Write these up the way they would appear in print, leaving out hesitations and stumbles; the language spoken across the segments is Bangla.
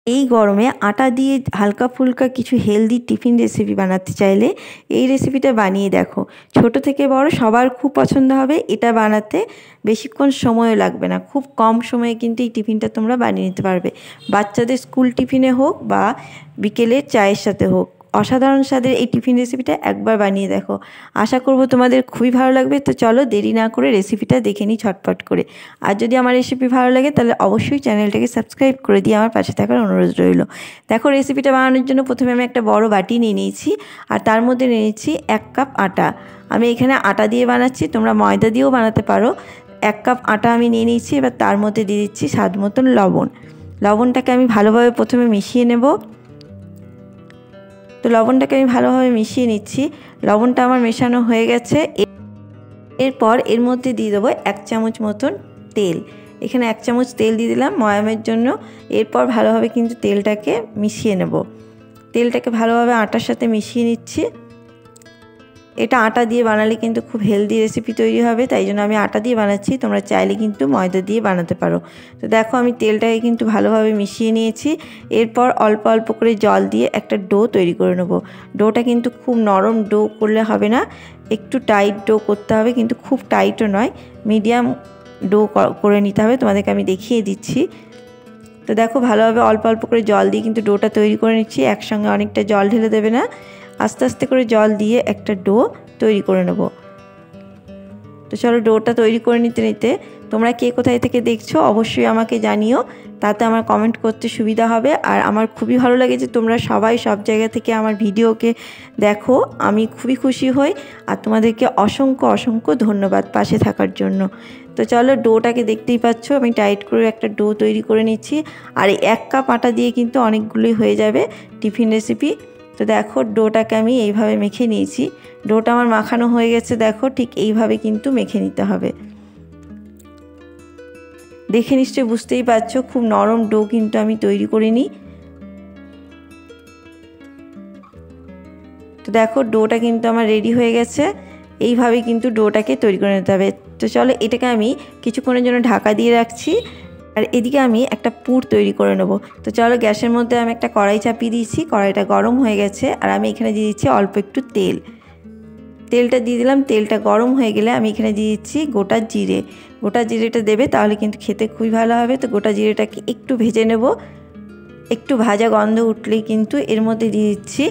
এই গরমে আটা দিয়ে হালকা ফুলকা কিছু হেলদি টিফিন রেসিপি বানাতে চাইলে এই রেসিপিটা বানিয়ে দেখো। ছোট থেকে বড় সবার খুব পছন্দ হবে। এটা বানাতে বেশিক্ষণ সময়ও লাগবে না, খুব কম সময়ে কিন্তু এই টিফিনটা তোমরা বানিয়ে নিতে পারবে। বাচ্চাদের স্কুল টিফিনে হোক বা বিকেলের চায়ের সাথে হোক, অসাধারণ স্বাদের এই টিফিন রেসিপিটা একবার বানিয়ে দেখো। আশা করব তোমাদের খুবই ভালো লাগবে। তো চলো দেরি না করে রেসিপিটা দেখে নিই ঝটপট করে। আর যদি আমার রেসিপি ভালো লাগে তাহলে অবশ্যই চ্যানেলটাকে সাবস্ক্রাইব করে দিয়ে আমার পাশে থাকার অনুরোধ রইল। দেখো, রেসিপিটা বানানোর জন্য প্রথমে আমি একটা বড় বাটি নিয়ে নিয়েছি আর তার মধ্যে নিয়ে নিয়েছি 1 কাপ আটা। আমি এখানে আটা দিয়ে বানাচ্ছি, তোমরা ময়দা দিয়েও বানাতে পারো। 1 কাপ আটা আমি নিয়ে নিয়েছি। এবার তার মধ্যে দিয়ে দিচ্ছি স্বাদ মতন লবণ। লবণটাকে আমি ভালোভাবে প্রথমে মিশিয়ে নেব। তো লবণটাকে আমি ভালোভাবে মিশিয়ে নিচ্ছি। লবণটা আমার মেশানো হয়ে গেছে। এরপর এর মধ্যে দিয়ে দেবো 1 চামচ মতন তেল। এখানে 1 চামচ তেল দিয়ে দিলাম ময়ামের জন্য। এরপর ভালোভাবে কিন্তু তেলটাকে মিশিয়ে নেব। তেলটাকে ভালোভাবে আটার সাথে মিশিয়ে নিচ্ছি। এটা আটা দিয়ে বানালে কিন্তু খুব হেলদি রেসিপি তৈরি হবে, তাই জন্য আমি আটা দিয়ে বানাচ্ছি। তোমরা চাইলে কিন্তু ময়দা দিয়ে বানাতে পারো। তো দেখো, আমি তেলটাকে কিন্তু ভালোভাবে মিশিয়ে নিয়েছি। এরপর অল্প অল্প করে জল দিয়ে একটা ডো তৈরি করে নেব। ডোটা কিন্তু খুব নরম ডো করলে হবে না, একটু টাইট ডো করতে হবে, কিন্তু খুব টাইটও নয়, মিডিয়াম ডো করে নিতে হবে। তোমাদেরকে আমি দেখিয়ে দিচ্ছি। তো দেখো, ভালোভাবে অল্প অল্প করে জল দিয়ে কিন্তু ডোটা তৈরি করে নিচ্ছি। একসঙ্গে অনেকটা জল ঢেলে দেবে না, আস্তে আস্তে করে জল দিয়ে একটা ডো তৈরি করে নেব। তো চলো, ডোটা তৈরি করে নিতে নিতে তোমরা কে কোথায় থেকে দেখছো অবশ্যই আমাকে জানিও, তাতে আমার কমেন্ট করতে সুবিধা হবে। আর আমার খুবই ভালো লাগে যে তোমরা সবাই সব জায়গা থেকে আমার ভিডিওকে দেখো, আমি খুবই খুশি হই। আর তোমাদেরকে অসংখ্য অসংখ্য ধন্যবাদ পাশে থাকার জন্য। তো চলো, ডোটাকে দেখতেই পাচ্ছ আমি টাইট করে একটা ডো তৈরি করে নিচ্ছি। আর এই 1 কাপ আটা দিয়ে কিন্তু অনেকগুলোই হয়ে যাবে টিফিন রেসিপি। তো দেখো, ডোটাকে আমি এইভাবে মেখে নিয়েছি। ডোটা আমার মাখানো হয়ে গেছে। দেখো, ঠিক এইভাবে কিন্তু মেখে নিতে হবে। দেখে নিশ্চয়ই বুঝতেই পারছো খুব নরম ডো কিন্তু আমি তৈরি করে নিই। তো দেখো, ডোটা কিন্তু আমার রেডি হয়ে গেছে। এইভাবে কিন্তু ডোটাকে তৈরি করে নিতে হবে। তো চলো, এটাকে আমি কিছুক্ষণের জন্য ঢাকা দিয়ে রাখছি। আর এদিকে আমি একটা পুর তৈরি করে নেব। তো চলো, গ্যাসের মধ্যে আমি একটা কড়াই চাপিয়ে দিয়েছি। কড়াইটা গরম হয়ে গেছে আর আমি এখানে দিয়ে দিচ্ছি অল্প একটু তেল। তেলটা দিয়ে দিলাম। তেলটা গরম হয়ে গেলে আমি এখানে দিয়ে দিচ্ছি গোটা জিরে। গোটা জিরেটা দেবে, তাহলে কিন্তু খেতে খুবই ভালো হবে। তো গোটা জিরেটাকে একটু ভেজে নেব। একটু ভাজা গন্ধ উঠলেই কিন্তু এর মধ্যে দিয়ে দিচ্ছি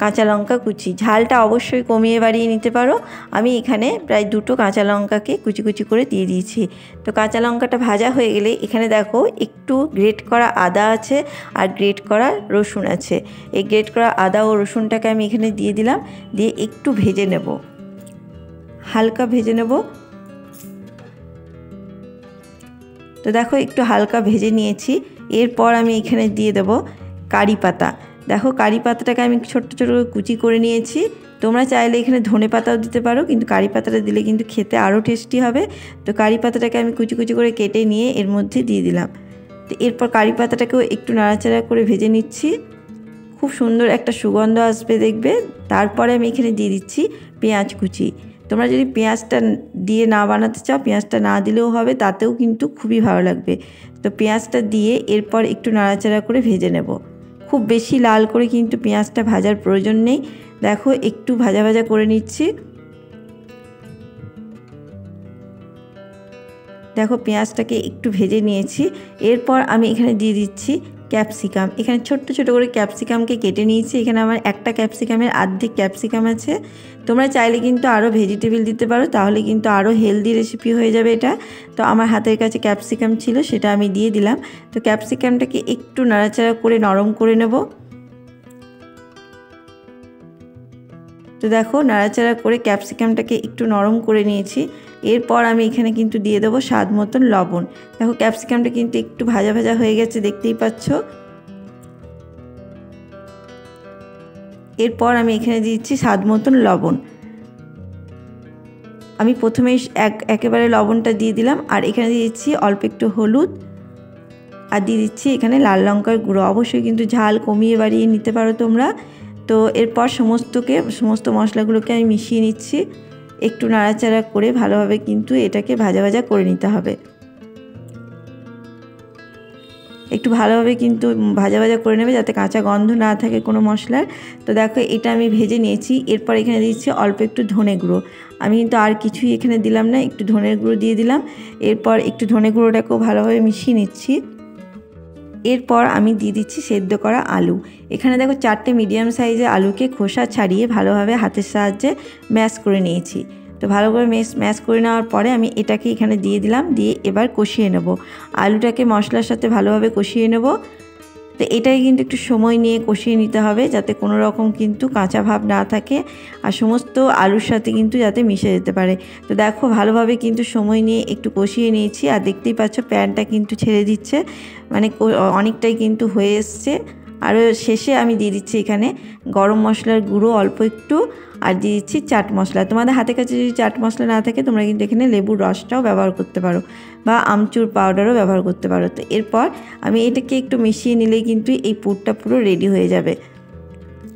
কাঁচা লঙ্কা কুচি। ঝালটা অবশ্যই কমিয়ে বাড়িয়ে নিতে পারো। আমি এখানে প্রায় 2টো কাঁচা লঙ্কাকে কুচি কুচি করে দিয়ে দিয়েছি। তো কাঁচা লঙ্কাটা ভাজা হয়ে গেলে এখানে দেখো একটু গ্রেট করা আদা আছে আর গ্রেট করা রসুন আছে। এই গ্রেট করা আদা ও রসুনটাকে আমি এখানে দিয়ে দিলাম, দিয়ে একটু ভেজে নেব, হালকা ভেজে নেব। তো দেখো, একটু হালকা ভেজে নিয়েছি। এরপর আমি এখানে দিয়ে দেব কারি পাতা। দেখো, কারি পাতাটাকে আমি ছোট্ট ছোটো করে কুচি করে নিয়েছি। তোমরা চাইলে এখানে ধনে পাতাও দিতে পারো, কিন্তু কারি পাতাটা দিলে কিন্তু খেতে আরও টেস্টি হবে। তো কারি পাতাটাকে আমি কুচি কুচি করে কেটে নিয়ে এর মধ্যে দিয়ে দিলাম। তো এরপর কারি পাতাটাকেও একটু নাড়াচাড়া করে ভেজে নিচ্ছি। খুব সুন্দর একটা সুগন্ধ আসবে দেখবে। তারপরে আমি এখানে দিয়ে দিচ্ছি পেঁয়াজ কুচি। তোমরা যদি পেঁয়াজটা দিয়ে না বানাতে চাও, পেঁয়াজটা না দিলেও হবে, তাতেও কিন্তু খুবই ভালো লাগবে। তো পেঁয়াজটা দিয়ে এরপর একটু নাড়াচাড়া করে ভেজে নেব। খুব বেশি লাল করে কিন্তু পেঁয়াজটা ভাজার প্রয়োজন নেই। দেখো, একটু ভাজা ভাজা করে নিচ্ছি। দেখো, পেঁয়াজটাকে একটু ভেজে নিয়েছি। এরপর আমি এখানে দিয়ে দিচ্ছি ক্যাপসিকাম। এখানে ছোট্ট ছোট করে ক্যাপসিকামকে কেটে নিয়েছি। এখানে আমার একটা ক্যাপসিকামের অর্ধেক ক্যাপসিকাম আছে। তোমরা চাইলে কিন্তু আরও ভেজিটেবল দিতে পারো, তাহলে কিন্তু আরও হেলদি রেসিপি হয়ে যাবে এটা। তো আমার হাতের কাছে ক্যাপসিকাম ছিল, সেটা আমি দিয়ে দিলাম। তো ক্যাপসিকামটাকে একটু নাড়াচাড়া করে নরম করে নেব। তো দেখো, নাড়াচাড়া করে ক্যাপসিকামটাকে একটু নরম করে নিয়েছি। এরপর আমি এখানে কিন্তু দিয়ে দেবো স্বাদ মতন লবণ। দেখো, ক্যাপসিকামটা কিন্তু একটু ভাজা ভাজা হয়ে গেছে, দেখতেই পাচ্ছ। এরপর আমি এখানে দিচ্ছি স্বাদ মতন লবণ। আমি প্রথমেই একেবারে লবণটা দিয়ে দিলাম। আর এখানে দিয়ে দিচ্ছি অল্প একটু হলুদ, আর দিয়ে দিচ্ছি এখানে লাল লঙ্কার গুঁড়ো। অবশ্যই কিন্তু ঝাল কমিয়ে বাড়িয়ে নিতে পারো তোমরা। তো এরপর সমস্ত মশলাগুলোকে আমি মিশিয়ে নিচ্ছি। একটু নাড়াচাড়া করে ভালোভাবে কিন্তু এটাকে ভাজা ভাজা করে নিতে হবে। একটু ভালোভাবে কিন্তু ভাজা ভাজা করে নেবে যাতে কাঁচা গন্ধ না থাকে কোনো মশলার। তো দেখো এটা আমি ভেজে নিয়েছি। এরপর এখানে দিচ্ছি অল্প একটু ধনে গুঁড়ো। আমি কিন্তু আর কিছুই এখানে দিলাম না, একটু ধনের গুঁড়ো দিয়ে দিলাম। এরপর একটু ধনে গুঁড়োটাকেও ভালোভাবে মিশিয়ে নিচ্ছি। এরপর আমি দিয়ে দিচ্ছি সেদ্ধ করা আলু। এখানে দেখো 4টে মিডিয়াম সাইজের আলুকে খোসা ছাড়িয়ে ভালোভাবে হাতের সাহায্যে ম্যাশ করে নিয়েছি। তো ভালো করে ম্যাশ করে নেওয়ার পরে আমি এটাকে এখানে দিয়ে দিলাম, দিয়ে এবার কষিয়ে নেব। আলুটাকে মশলার সাথে ভালোভাবে কষিয়ে নেব। তো এটাই কিন্তু একটু সময় নিয়ে কষিয়ে নিতে হবে যাতে কোনো রকম কিন্তু কাঁচা ভাব না থাকে আর সমস্ত আলুর সাথে কিন্তু যাতে মিশে যেতে পারে। তো দেখো ভালোভাবে কিন্তু সময় নিয়ে একটু কষিয়ে নিয়েছি আর দেখতেই পাচ্ছ প্যানটা কিন্তু ছেড়ে দিচ্ছে, মানে অনেকটাই কিন্তু হয়ে এসছে। আর শেষে আমি দিয়ে দিচ্ছি এখানে গরম মশলার গুঁড়ো অল্প একটু, আর দিয়ে দিচ্ছি চাট মশলা। তোমাদের হাতের কাছে যদি চাট মশলা না থাকে তোমরা কিন্তু এখানে লেবুর রসটাও ব্যবহার করতে পারো বা আমচুর পাউডারও ব্যবহার করতে পারো। তো এরপর আমি এটাকে একটু মিশিয়ে নিলেই কিন্তু এই পুরটা পুরো রেডি হয়ে যাবে।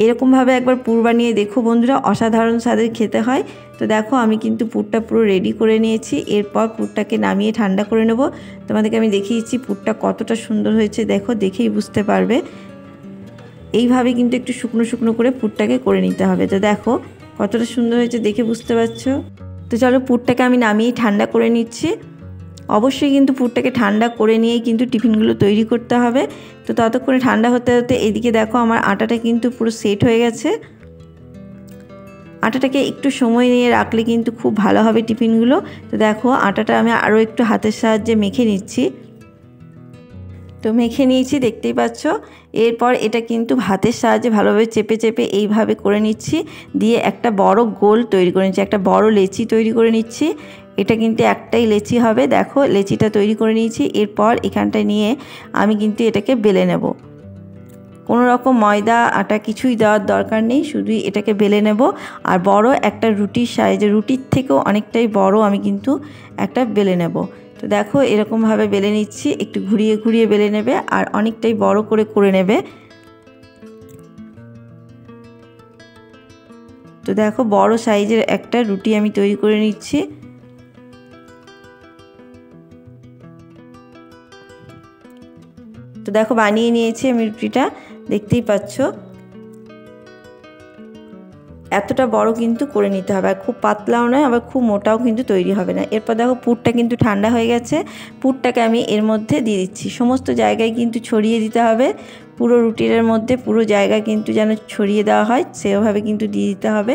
এরকমভাবে একবার পুর বানিয়ে দেখো বন্ধুরা, অসাধারণ স্বাদের খেতে হয়। তো দেখো আমি কিন্তু পুরটা পুরো রেডি করে নিয়েছি। এরপর পুরটাকে নামিয়ে ঠান্ডা করে নেব। তোমাদেরকে আমি দেখিয়েছি পুরটা কতটা সুন্দর হয়েছে, দেখো দেখেই বুঝতে পারবে। এইভাবে কিন্তু একটু শুকনো শুকনো করে পুরটাকে করে নিতে হবে। তো দেখো কতটা সুন্দর হয়েছে দেখে বুঝতে পারছো। তো চলো পুরটাকে আমি নামিয়ে ঠান্ডা করে নিচ্ছি। অবশ্যই কিন্তু পুরটাকে ঠান্ডা করে নিয়েই কিন্তু টিফিনগুলো তৈরি করতে হবে। তো ততক্ষণে ঠান্ডা হতে হতে এদিকে দেখো আমার আটাটা কিন্তু পুরো সেট হয়ে গেছে। আটাটাকে একটু সময় নিয়ে রাখলে কিন্তু খুব ভালো হবে টিফিনগুলো। তো দেখো আটাটা আমি আরও একটু হাতের সাহায্যে মেখে নিচ্ছি। তো মেখে নিয়েছি দেখতেই পাচ্ছ। এরপর এটা কিন্তু হাতের সাহায্যে ভালোভাবে চেপে চেপে এইভাবে করে নিচ্ছি, দিয়ে একটা বড় গোল তৈরি করে নিচ্ছি, একটা বড় লেচি তৈরি করে নিচ্ছি। এটা কিন্তু একটাই লেচি হবে, দেখো লেচিটা তৈরি করে নিয়েছি। এরপর এখানটায় নিয়ে আমি কিন্তু এটাকে বেলে নেব। কোনো রকম ময়দা আটা কিছুই দেওয়ার দরকার নেই, শুধুই এটাকে বেলে নেব। আর বড় একটা রুটির সাইজে, রুটির থেকেও অনেকটাই বড় আমি কিন্তু একটা বেলে নেব। তো দেখো এরকমভাবে বেলে নিচ্ছি, একটু ঘুরিয়ে ঘুরিয়ে বেলে নেবে আর অনেকটাই বড় করে করে নেবে। তো দেখো বড় সাইজের একটা রুটি আমি তৈরি করে নিচ্ছি। তো দেখো বানিয়ে নিয়েছি আমি রুটিটা, দেখতেই পাচ্ছ। এতটা বড় কিন্তু করে নিতে হবে, আর খুব পাতলাও নয় আবার খুব মোটাও কিন্তু তৈরি হবে না। এরপর দেখো পুরটা কিন্তু ঠান্ডা হয়ে গেছে। পুরটাকে আমি এর মধ্যে দিয়ে দিচ্ছি, সমস্ত জায়গায় কিন্তু ছড়িয়ে দিতে হবে। পুরো রুটির মধ্যে পুরো জায়গা কিন্তু যেন ছড়িয়ে দেওয়া হয় সেভাবে কিন্তু দিয়ে দিতে হবে।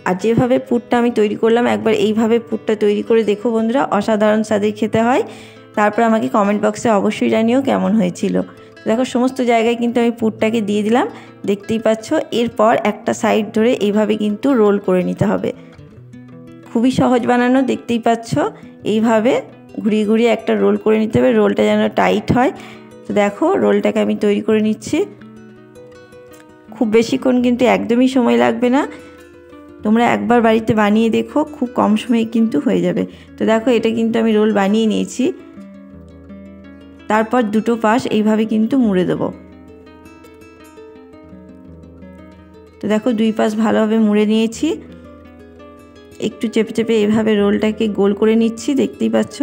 আর যেভাবে পুরটা আমি তৈরি করলাম একবার এইভাবে পুরটা তৈরি করে দেখো বন্ধুরা, অসাধারণ স্বাদের খেতে হয়। তারপর আমাকে কমেন্ট বক্সে অবশ্যই জানিও কেমন হয়েছিল। দেখো সমস্ত জায়গায় কিন্তু আমি পুরটাকে দিয়ে দিলাম, দেখতেই পাচ্ছ। এরপর একটা সাইড ধরে এইভাবে কিন্তু রোল করে নিতে হবে। খুবই সহজ বানানো, দেখতেই পাচ্ছ। এইভাবে ঘুরিয়ে ঘুরিয়ে একটা রোল করে নিতে হবে, রোলটা যেন টাইট হয়। তো দেখো রোলটাকে আমি তৈরি করে নিচ্ছি। খুব বেশিক্ষণ কিন্তু একদমই সময় লাগবে না, তোমরা একবার বাড়িতে বানিয়ে দেখো, খুব কম সময়ে কিন্তু হয়ে যাবে। তো দেখো এটা কিন্তু আমি রোল বানিয়ে নিয়েছি। তারপর দুটো পাশ এইভাবে কিন্তু মুড়ে দেব। তো দেখো দুই পাশ ভালোভাবে মুড়ে নিয়েছি। একটু চেপে চেপে এইভাবে রোলটাকে গোল করে নিচ্ছি, দেখতেই পাচ্ছ।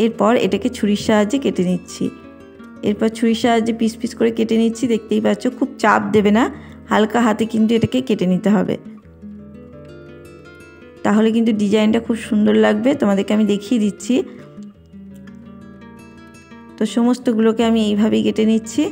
এরপর এটাকে ছুরির সাহায্যে কেটে নিচ্ছি। এরপর ছুরির সাহায্যে পিস পিস করে কেটে নিচ্ছি, দেখতেই পাচ্ছ। খুব চাপ দেবে না, হালকা হাতে কিন্তু এটাকে কেটে নিতে হবে, তাহলে কিন্তু ডিজাইনটা খুব সুন্দর লাগবে। তোমাদেরকে আমি দেখিয়ে দিচ্ছি। তো সমস্তগুলোকে আমি এইভাবেই কেটে নিচ্ছি।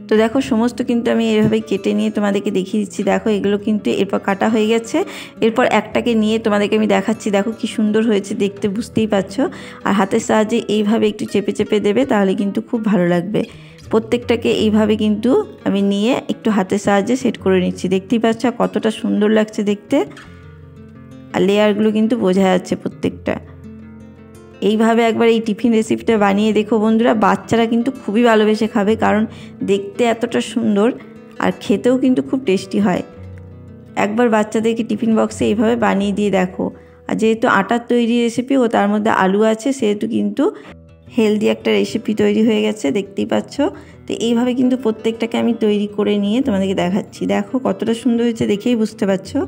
তো দেখো সমস্ত কিন্তু আমি এইভাবে কেটে নিয়ে তোমাদেরকে দেখিয়ে দিচ্ছি। দেখো এগুলো কিন্তু এরপর কাটা হয়ে গেছে। এরপর একটাকে নিয়ে তোমাদেরকে আমি দেখাচ্ছি, দেখো কি সুন্দর হয়েছে দেখতে, বুঝতেই পারছো। আর হাতের সাহায্যে এইভাবে একটু চেপে চেপে দেবে, তাহলে কিন্তু খুব ভালো লাগবে। প্রত্যেকটাকে এইভাবে কিন্তু আমি নিয়ে একটু হাতের সাহায্যে সেট করে নিচ্ছি, দেখতেই পাচ্ছ কতটা সুন্দর লাগছে দেখতে। আর লেয়ারগুলো কিন্তু বোঝা যাচ্ছে প্রত্যেকটা। এইভাবে একবার এই টিফিন রেসিপিটা বানিয়ে দেখো বন্ধুরা, বাচ্চারা কিন্তু খুবই ভালোবেসে খাবে, কারণ দেখতে এতটা সুন্দর আর খেতেও কিন্তু খুব টেস্টি হয়। একবার বাচ্চাদেরকে টিফিন বক্সে এইভাবে বানিয়ে দিয়ে দেখো। আর যেহেতু আটার তৈরি রেসিপি ও তার মধ্যে আলু আছে, সেহেতু কিন্তু হেলদি একটা রেসিপি তৈরি হয়ে গেছে, দেখতেই পাচ্ছ। তো এইভাবে কিন্তু প্রত্যেকটাকে আমি তৈরি করে নিয়ে তোমাদেরকে দেখাচ্ছি। দেখো কতটা সুন্দর হয়েছে, দেখেই বুঝতে পারছো।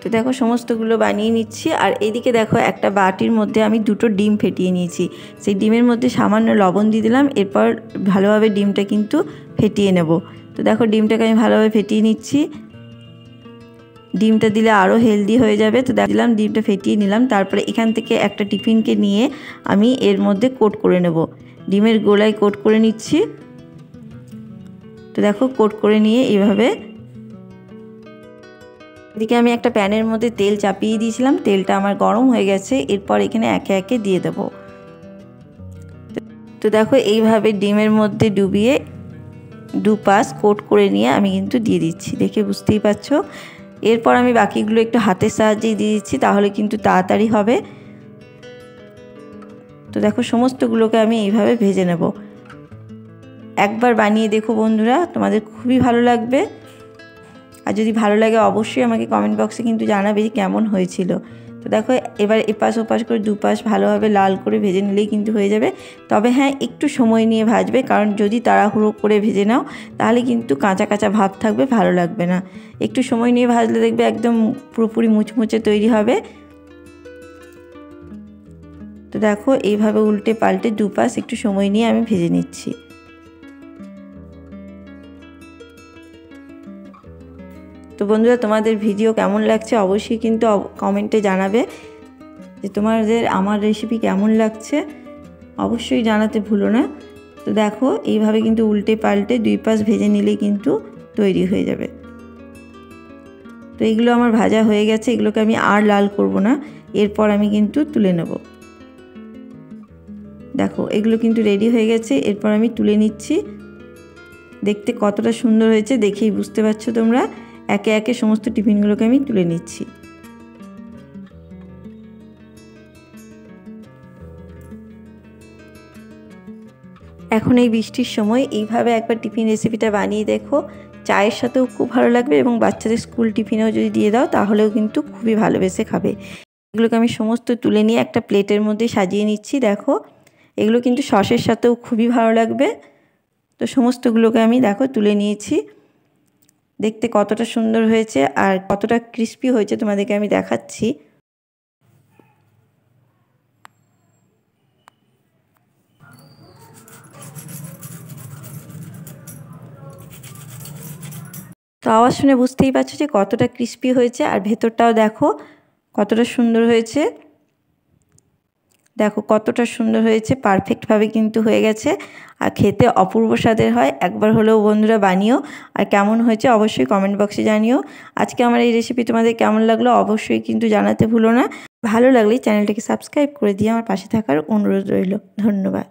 তো দেখো সমস্তগুলো বানিয়ে নিচ্ছি। আর এইদিকে দেখো একটা বাটির মধ্যে আমি 2টো ডিম ফেটিয়ে নিয়েছি। সেই ডিমের মধ্যে সামান্য লবণ দিয়ে দিলাম। এরপর ভালোভাবে ডিমটা কিন্তু ফেটিয়ে নেব। তো দেখো ডিমটাকে আমি ভালোভাবে ফেটিয়ে নিচ্ছি। ডিমটা দিলে আরও হেলদি হয়ে যাবে। তো দিলাম, ডিমটা ফেটিয়ে নিলাম। তারপরে এখান থেকে একটা টিফিনকে নিয়ে আমি এর মধ্যে কোট করে নেব। ডিমের গোলায় কোট করে নিচ্ছি। তো দেখো কোট করে নিয়ে এইভাবে এদিকে আমি একটা প্যানের মধ্যে তেল চাপিয়ে দিয়েছিলাম। তেলটা আমার গরম হয়ে গেছে। এরপর এখানে একে একে দিয়ে দেব। তো দেখো এইভাবে ডিমের মধ্যে ডুবিয়ে দুপাশ কোট করে নিয়ে আমি কিন্তু দিয়ে দিচ্ছি, দেখে বুঝতেই পারছো। এরপর আমি বাকিগুলো একটু হাতের সাহায্যে দিয়ে দিচ্ছি, তাহলে কিন্তু তাড়াতাড়ি হবে। তো দেখো সমস্তগুলোকে আমি এইভাবে ভেজে নেব। একবার বানিয়ে দেখো বন্ধুরা, তোমাদের খুবই ভালো লাগবে। আর যদি ভালো লাগে অবশ্যই আমাকে কমেন্ট বক্সে কিন্তু জানাবে যে কেমন হয়েছিল। তো দেখো এবার এপাশ ওপাশ করে দুপাশ ভালোভাবে লাল করে ভেজে নিলেই কিন্তু হয়ে যাবে। তবে হ্যাঁ, একটু সময় নিয়ে ভাজবে, কারণ যদি তাড়াহুড়ো করে ভেজে নাও তাহলে কিন্তু কাঁচা কাঁচা ভাব থাকবে, ভালো লাগবে না। একটু সময় নিয়ে ভাজলে দেখবে একদম পুরোপুরি মুচমুচে তৈরি হবে। তো দেখো এইভাবে উল্টে পাল্টে দুপাশ একটু সময় নিয়ে আমি ভেজে নিচ্ছি। তো বন্ধুরা, তোমাদের ভিডিও কেমন লাগছে অবশ্যই কিন্তু কমেন্টে জানাবে যে তোমাদের আমার রেসিপি কেমন লাগছে, অবশ্যই জানাতে ভুলো না। তো দেখো এইভাবে কিন্তু উল্টে পাল্টে দুই পাশ ভেজে নিলেই কিন্তু তৈরি হয়ে যাবে। তো এগুলো আমার ভাজা হয়ে গেছে, এগুলোকে আমি আর লাল করব না। এরপর আমি কিন্তু তুলে নেব। দেখো এগুলো কিন্তু রেডি হয়ে গেছে। এরপর আমি তুলে নিচ্ছি। দেখতে কতটা সুন্দর হয়েছে দেখেই বুঝতে পারছো তোমরা। একে একে সমস্ত টিফিনগুলোকে আমি তুলে নিচ্ছি। এখন এই বৃষ্টির সময় এইভাবে একবার টিফিন রেসিপিটা বানিয়ে দেখো। চায়ের সাথেও খুব ভালো লাগবে এবং বাচ্চাদের স্কুল টিফিনেও যদি দিয়ে দাও তাহলেও কিন্তু খুবই ভালোবেসে খাবে। এগুলোকে আমি সমস্ত তুলে নিয়ে একটা প্লেটের মধ্যে সাজিয়ে নিচ্ছি। দেখো এগুলো কিন্তু সসের সাথেও খুবই ভালো লাগবে। তো সমস্তগুলোকে আমি দেখো তুলে নিয়েছি। দেখতে কতটা সুন্দর হয়েছে আর কতটা ক্রিস্পি হয়েছে তোমাদেরকে আমি দেখাচ্ছি। তো আওয়াজ শুনে বুঝতেই পারছো যে কতটা ক্রিস্পি হয়েছে। আর ভেতরটাও দেখো কতটা সুন্দর হয়েছে। দেখো কতটা সুন্দর হয়েছে, পারফেক্টভাবে কিন্তু হয়ে গেছে আর খেতে অপূর্ব স্বাদের হয়। একবার হলেও বন্ধুরা বানিও। আর কেমন হয়েছে অবশ্যই কমেন্ট বক্সে জানিও। আজকে আমার এই রেসিপি তোমাদের কেমন লাগলো অবশ্যই কিন্তু জানাতে ভুলো না। ভালো লাগলে চ্যানেলটাকে সাবস্ক্রাইব করে দিয়ে আমার পাশে থাকার অনুরোধ রইল। ধন্যবাদ।